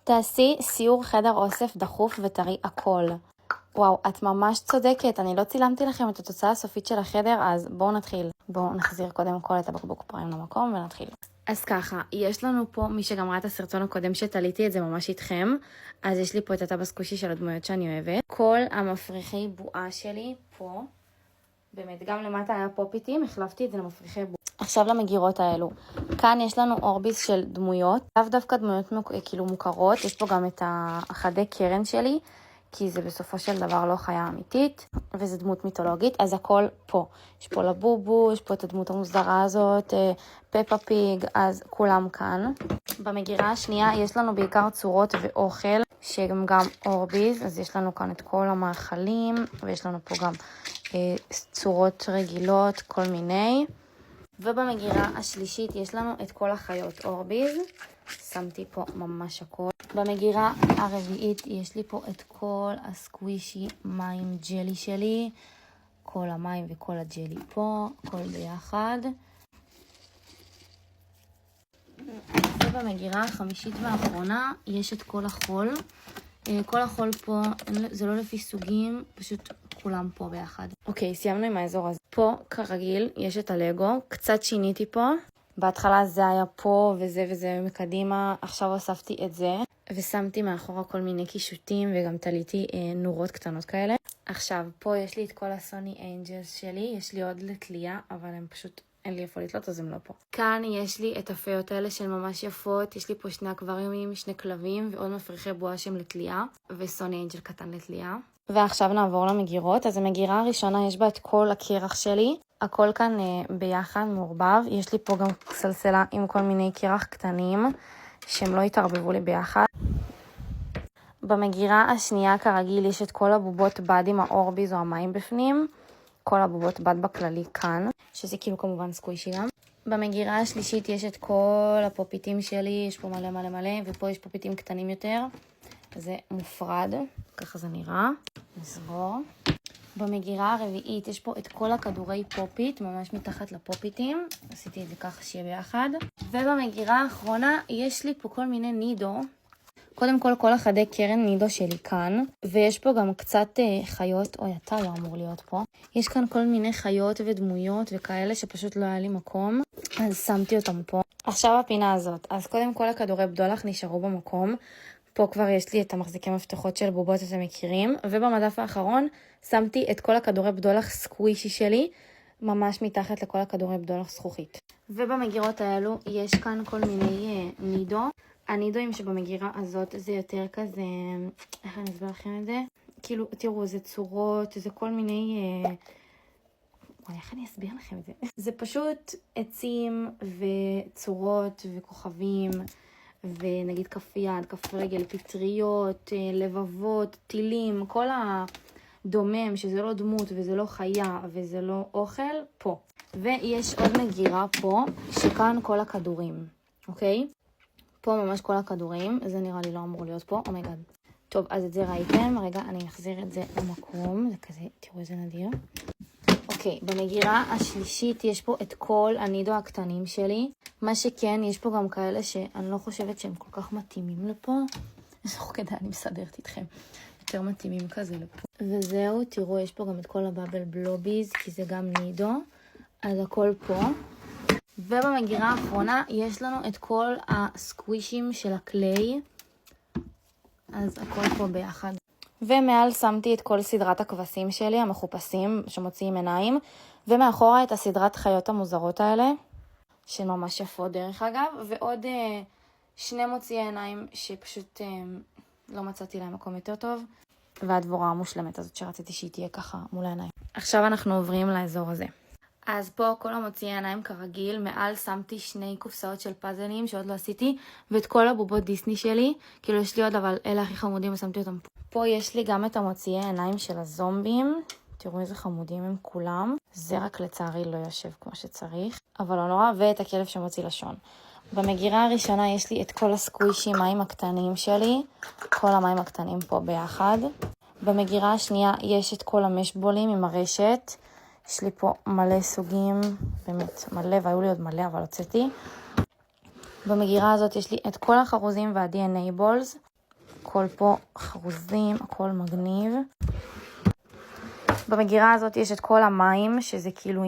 תעשי סיור חדר אוסף דחוף ותראי הכל. וואו, את ממש צודקת, אני לא צילמתי לכם את התוצאה הסופית של החדר, אז בואו נתחיל. בואו נחזיר קודם כל את הבקבוק פריים למקום ונתחיל. אז ככה, יש לנו פה, מי שגם ראה את הסרטון הקודם שתליתי את זה ממש איתכם, אז יש לי פה את הטאב הסקושי של הדמויות שאני אוהבת. כל המפריחי בועה שלי פה, באמת גם למטה היה פופיטים, החלפתי את זה למפריחי בועה. עכשיו למגירות האלו. כאן יש לנו אורביס של דמויות, לאו דווקא דמויות כאילו מוכרות, יש פה גם את החדי קרן שלי, כי זה בסופו של דבר לא חיה אמיתית, וזה דמות מיתולוגית, אז הכל פה. יש פה לבובו, יש פה את הדמות המוסדרה הזאת, פפה פיג, אז כולם כאן. במגירה השנייה יש לנו בעיקר צורות ואוכל, שהם גם אורביז, אז יש לנו כאן את כל המאכלים, ויש לנו פה גם צורות רגילות, כל מיני. ובמגירה השלישית יש לנו את כל החיות אורביז, שמתי פה ממש הכל. במגירה הרביעית יש לי פה את כל הסקווישי מים ג'לי שלי, כל המים וכל הג'לי פה, הכל ביחד. ובמגירה החמישית והאחרונה יש את כל החול. כל החול פה, זה לא לפי סוגים, פשוט כולם פה ביחד. אוקיי, סיימנו עם האזור הזה. פה, כרגיל, יש את הלגו. קצת שיניתי פה. בהתחלה זה היה פה וזה וזה מקדימה. עכשיו הוספתי את זה. ושמתי מאחורה כל מיני קישוטים וגם תליתי נורות קטנות כאלה. עכשיו, פה יש לי את כל הסוני אנג'לס שלי. יש לי עוד לתלייה, אבל הם פשוט אין לי איפה לתלות, אז הם לא פה. כאן יש לי את הפיות האלה של ממש יפות. יש לי פה שני אקווריומים, שני כלבים ועוד מפריחי בועה שהם לתלייה. וסוני אנג'ל קטן לתלייה. ועכשיו נעבור למגירות. אז המגירה הראשונה יש בה את כל הקרח שלי. הכל כאן ביחד מעורבב. יש לי פה גם סלסלה עם כל מיני קרח קטנים שהם לא יתערבבו לי ביחד. במגירה השנייה כרגיל יש את כל הבובות בד עם האורביז או המים בפנים. כל הבובות בד בכללי כאן, שזה כאילו כמובן סקווישי גם. במגירה השלישית יש את כל הפופיטים שלי, יש פה מלא מלא מלא, ופה יש פופיטים קטנים יותר. זה מופרד, ככה זה נראה. נסגור. במגירה הרביעית יש פה את כל הכדורי פופיט, ממש מתחת לפופיטים. עשיתי את זה ככה שיהיה ביחד. ובמגירה האחרונה יש לי פה כל מיני נידו. קודם כל החדי קרן נידו שלי כאן, ויש פה גם קצת חיות, אוי, אתה לא אמור להיות פה. יש כאן כל מיני חיות ודמויות וכאלה שפשוט לא היה לי מקום, אז שמתי אותם פה. עכשיו הפינה הזאת, אז קודם כל הכדורי בדולח נשארו במקום. פה כבר יש לי את המחזיקי מפתחות של בובות שאתם מכירים, ובמדף האחרון שמתי את כל הכדורי בדולח סקווישי שלי, ממש מתחת לכל הכדורי בדולח זכוכית. ובמגירות האלו יש כאן כל מיני נידו. הנידואים שבמגירה הזאת זה יותר כזה, איך אני אסביר לכם את זה? כאילו, תראו, זה צורות, זה כל מיני, איך אני אסביר לכם את זה? זה פשוט עצים וצורות וכוכבים, ונגיד כף יד, כף רגל, פטריות, לבבות, טילים, כל הדומם שזה לא דמות וזה לא חיה וזה לא אוכל, פה. ויש עוד מגירה פה, שכאן כל הכדורים, אוקיי? פה ממש כל הכדורים, זה נראה לי לא אמור להיות פה, אומייגאד. טוב, אז את זה ראיתם, רגע, אני אחזיר את זה למקום, זה כזה, תראו איזה נדיר. אוקיי, במגירה השלישית יש פה את כל הנידו הקטנים שלי. מה שכן, יש פה גם כאלה שאני לא חושבת שהם כל כך מתאימים לפה. אז כדאי, אני מסדרת איתכם. יותר מתאימים כזה לפה. וזהו, תראו, יש פה גם את כל הבאבל בלוביז, כי זה גם נידו. אז הכל פה. ובמגירה האחרונה יש לנו את כל הסקווישים של הקליי. אז הכל פה ביחד. ומעל שמתי את כל סדרת הכבשים שלי, המחופשים, שמוציאים עיניים. ומאחורה את הסדרת חיות המוזרות האלה, שממש יפות דרך אגב. ועוד שני מוציאי עיניים שפשוט לא מצאתי להם מקום יותר טוב. והדבורה המושלמת הזאת שרציתי שהיא תהיה ככה מול העיניים. עכשיו אנחנו עוברים לאזור הזה. אז פה כל המוציאי עיניים כרגיל, מעל שמתי שני קופסאות של פאזלים שעוד לא עשיתי, ואת כל הבובות דיסני שלי, כאילו יש לי עוד, אבל אלה הכי חמודים ושמתי אותם פה. פה יש לי גם את המוציאי עיניים של הזומבים, תראו איזה חמודים הם כולם, זה רק לצערי לא יושב כמו שצריך, אבל לא נורא, ואת הכלב שמוציא לשון. במגירה הראשונה יש לי את כל הסקווישי מים הקטנים שלי, כל המים הקטנים פה ביחד. במגירה השנייה יש את כל המשבולים עם הרשת, יש לי פה מלא סוגים, באמת מלא, והיו לי עוד מלא, אבל הוצאתי. במגירה הזאת יש לי את כל החרוזים וה-DNA בולס. הכל פה חרוזים, הכל מגניב. במגירה הזאת יש את כל המים, שזה כאילו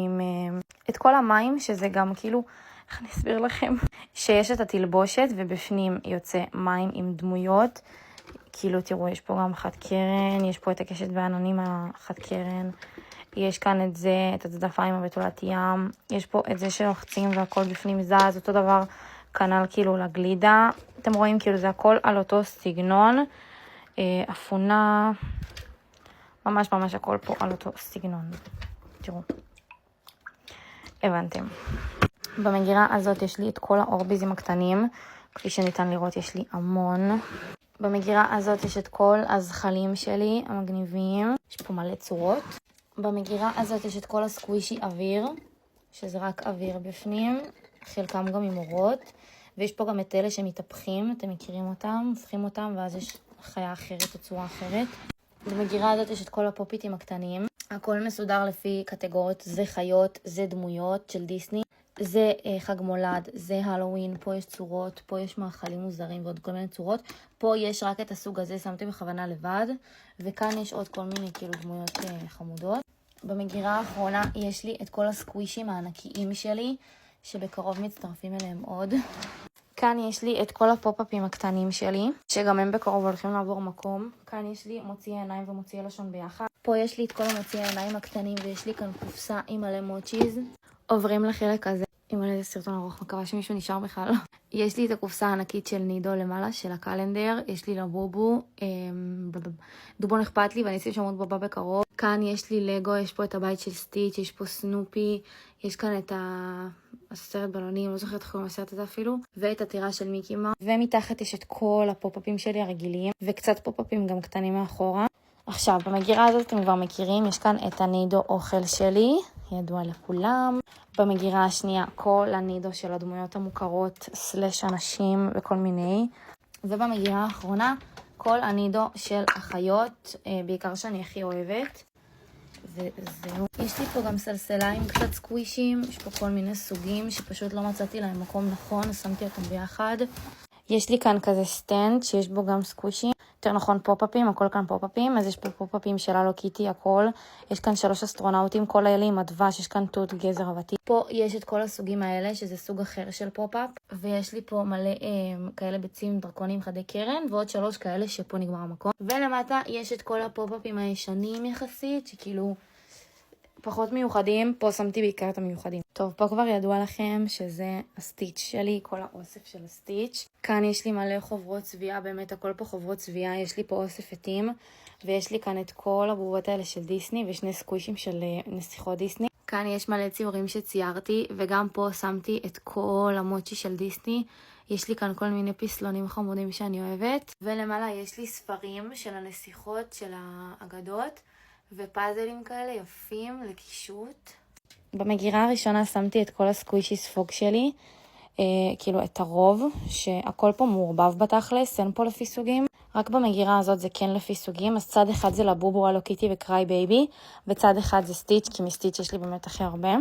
את כל המים, שזה גם כאילו, איך אני אסביר לכם? שיש את התלבושת, ובפנים יוצא מים עם דמויות. כאילו, תראו, יש פה גם חד קרן, יש פה את הקשת בעננים החד קרן. יש כאן את זה, את הצדפיים הבתולת ים. יש פה את זה שלוחצים והכל בפנים זז. אותו דבר כנ"ל כאילו לגלידה. אתם רואים כאילו זה הכל על אותו סגנון. אפונה, ממש ממש הכל פה על אותו סגנון. תראו. הבנתם. במגירה הזאת יש לי את כל האורביזים הקטנים. כפי שניתן לראות יש לי המון. במגירה הזאת יש את כל הזחלים שלי המגניבים. יש פה מלא צורות. במגירה הזאת יש את כל הסקווישי אוויר, שזה רק אוויר בפנים, חלקם גם עם אורות, ויש פה גם את אלה שמתהפכים, אתם מכירים אותם, הופכים אותם, ואז יש חיה אחרת או צורה אחרת. במגירה הזאת יש את כל הפופיטים הקטנים, הכל מסודר לפי קטגוריות, זה חיות, זה דמויות של דיסני, זה חג מולד, זה הלואוין, פה יש צורות, פה יש מאכלים מוזרים ועוד כל מיני צורות, פה יש רק את הסוג הזה, שמתי בכוונה לבד, וכאן יש עוד כל מיני כאילו דמויות חמודות. במגירה האחרונה יש לי את כל הסקווישים הענקיים שלי, שבקרוב מצטרפים אליהם עוד. כאן יש לי את כל הפופ-אפים הקטנים שלי, שגם הם בקרוב הולכים לעבור מקום. כאן יש לי מוציאי עיניים ומוציאי לשון ביחד. פה יש לי את כל המוציאי העיניים הקטנים, ויש לי כאן קופסה עם מלא מוצ'יז. עוברים לחלק הזה. עם איזה סרטון ארוך, מקווה שמישהו נשאר בכלל. יש לי את הקופסה הענקית של נידו למעלה, של הקלנדר. יש לי לבובו, דובון אכפת לי, ואני אשים שם עוד בובה בקרוב. כאן יש לי לגו, יש פה את הבית של סטיץ', יש פה סנופי, יש כאן את הסרט בלונים, לא זוכרת איך קוראים הסרט הזה אפילו, ואת הטירה של מיקי מאוס. ומתחת יש את כל הפופ-אפים שלי הרגילים, וקצת פופ-אפים גם קטנים מאחורה. עכשיו, במגירה הזאת אתם כבר מכירים, יש כאן את הנידו אוכל שלי, ידוע לכולם. במגירה השנייה, כל הנידו של הדמויות המוכרות, סלש אנשים וכל מיני. ובמגירה האחרונה, כל הנידו של החיות, בעיקר שאני הכי אוהבת. וזהו. יש לי פה גם סלסליים קצת סקווישים, יש פה כל מיני סוגים שפשוט לא מצאתי להם מקום נכון, אז שמתי אותם ביחד. יש לי כאן כזה סטנד שיש בו גם סקווישים, יותר נכון פופ-אפים, הכל כאן פופ-אפים, אז יש פה פופ-אפים של הלו קיטי, הכל. יש כאן 3 אסטרונאוטים, כל האלה עם הדבש, יש כאן תות גזר אבתי. פה יש את כל הסוגים האלה, שזה סוג אחר של פופ-אפ, ויש לי פה מלא כאלה ביצים דרקונים חדי קרן, ועוד 3 כאלה שפה נגמר המקום. ולמטה יש את כל הפופ-אפים הישנים יחסית, שכאילו פחות מיוחדים, פה שמתי בעיקר את המיוחדים. טוב, פה כבר ידוע לכם שזה הסטיץ' שלי, כל האוסף של הסטיץ'. כאן יש לי מלא חוברות צביעה, באמת הכל פה חוברות צביעה, יש לי פה אוסף עטים, ויש לי כאן את כל הבובות האלה של דיסני, ושני סקווישים של נסיכות דיסני. כאן יש מלא ציורים שציירתי, וגם פה שמתי את כל המוצ'י של דיסני. יש לי כאן כל מיני פסלונים חמודים שאני אוהבת, ולמעלה יש לי ספרים של הנסיכות של האגדות, ופאזלים כאלה יפים לקישוט. במגירה הראשונה שמתי את כל הסקווישי ספוג שלי, כאילו את הרוב, שהכל פה מעורבב בתכלס, אין פה לפי סוגים. רק במגירה הזאת זה כן לפי סוגים, אז צד אחד זה לבובו, הלו קיטי וקריי בייבי, וצד אחד זה סטיץ', כי מסטיץ' יש לי באמת הכי הרבה.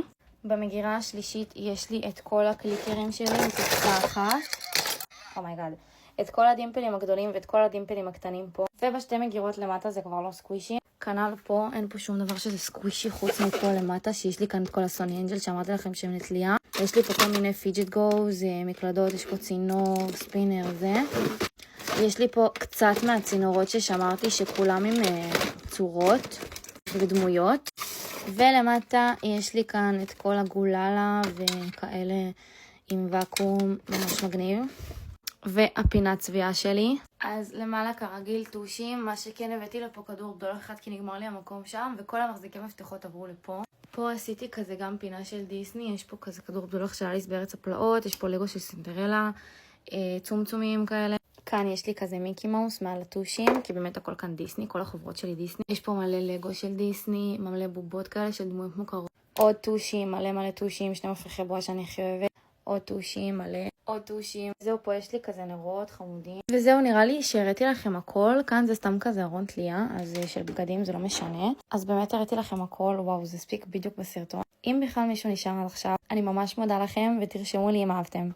במגירה השלישית יש לי את כל הקליקרים שלי, מקופסה אחת. אומייגאד. את כל הדימפלים הגדולים ואת כל הדימפלים הקטנים פה. ובשתי מגירות למטה זה כבר לא סקווישי. כנ"ל פה, אין פה שום דבר שזה סקווישי חוץ מפה למטה, שיש לי כאן את כל הסוני אנג'ל, שאמרתי לכם שהם נתליה. יש לי פה כל מיני פיג'ט גוז, מקלדות, יש פה צינור, ספינר, זה. יש לי פה קצת מהצינורות ששמרתי שכולם עם צורות ודמויות. ולמטה יש לי כאן את כל הגוללה וכאלה עם וקום ממש מגניב. והפינת צביעה שלי. אז למעלה כרגיל טושים, מה שכן הבאתי לפה כדור גדול אחד כי נגמר לי המקום שם, וכל המחזיקי מפתחות עברו לפה. פה עשיתי כזה גם פינה של דיסני, יש פה כזה כדור גדול של אליס בארץ הפלאות, יש פה לגו של סינדרלה, צומצומים כאלה. כאן יש לי כזה מיקי מאוס מעל הטושים, כי באמת הכל כאן דיסני, כל החוברות שלי דיסני. יש פה מלא לגו של דיסני, מלא בובות כאלה של דמויות מוכרות. עוד טושים, מלא טושים, 2 מפריחי בועה שאני הכי אוהבת. עוד טושים, מלא. עוד טושים. זהו, פה יש לי כזה נרות חמודים. וזהו, נראה לי שהראיתי לכם הכל. כאן זה סתם כזה ארון תלייה, אז של בגדים זה לא משנה. אז באמת הראיתי לכם הכל. וואו, זה ספיק בדיוק בסרטון. אם בכלל מישהו נשאר עד עכשיו, אני ממש מודה לכם ותרשמו לי אם אהבתם.